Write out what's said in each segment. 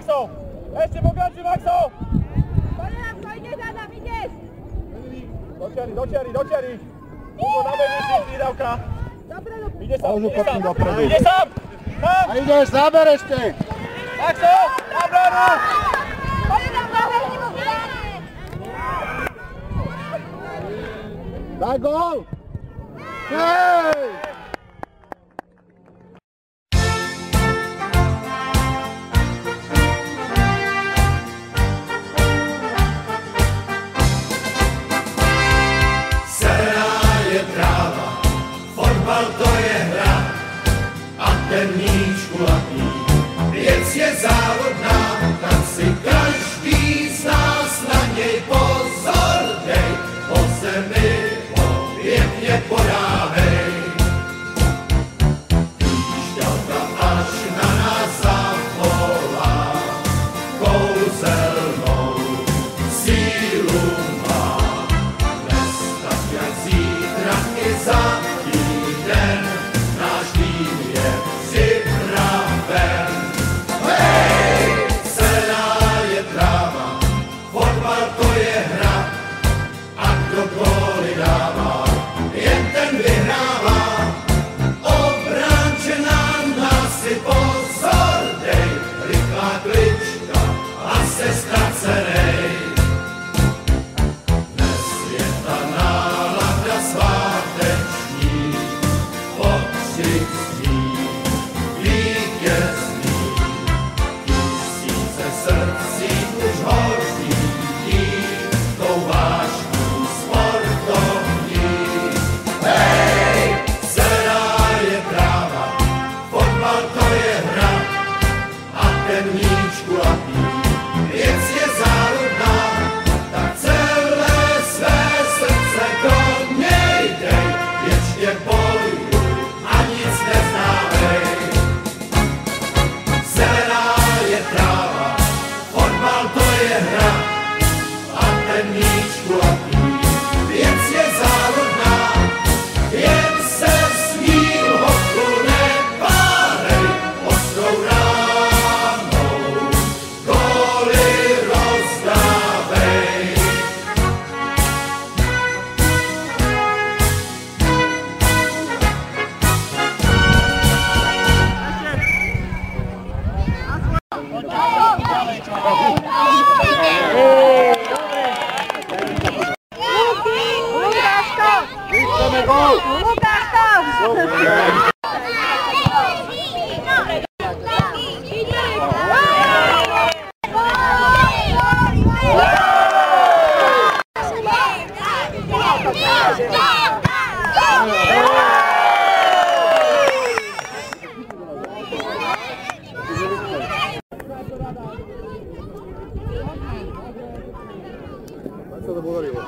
Maxo! Ešte pokračuj, Maxo! Ideš, Adam, ideš! Do čiary! Hugo, nabehni si, výdavka! Ide sám, Ide sám! A ideš, záber ešte! Maxo, na bránu! Daj gól! Hej! To je hra a ten míč kulatý, věc je závodná, tak si každý z nás na něj pozor dej, po zemi ho pěkně podávej. Píšťalka až na nás zavolá, kouzelnou sílu má, dnes tak jak zítra i za den náš tým je připraven. Hej, celá je tráva, fotbal to je hra a kdo góly dává, jen ten vyhrává. Obránče na nás si pozor dej, rychlá klička a se ztracenej. Dnes je ta nálada sváteční, vítězný, tisíce srdcí už hoří tou vášní sportovní. Hej, zelená je tráva, fotbal to je hra a ten míč kulatý, věc je záludná, tak celé své srdce do něj dej, věčně bojuj a nic neznávej. Zelená je tráva, fotbal to je hra a ten míč kulatý, věc je závodná, jen se svým hochu nepárej, ostrou ránou góly rozdávej. Co to podarilo?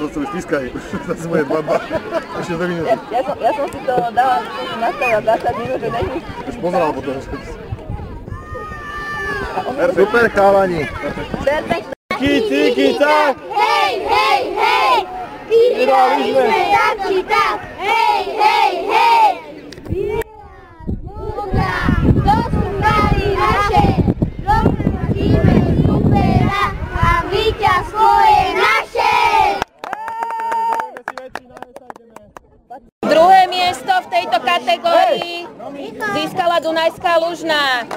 Som sa spískaj, to sú moje baba. Ešte 2 minúty. Ja som si to dala nastavila 20 minút, že nechý. Už pozeral potom. Super chalani. Tiki, tak! Hej, hej, hej! Vyhrali sme taký tak! Hej, hej, hej! Vyhrali to sú dali naše! Rozhodíme supera a víťazstvo je naše! Druhé miesto v tejto kategórii získala Dunajská Lužná.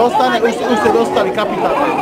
Dostane, už ste dostali kapitán.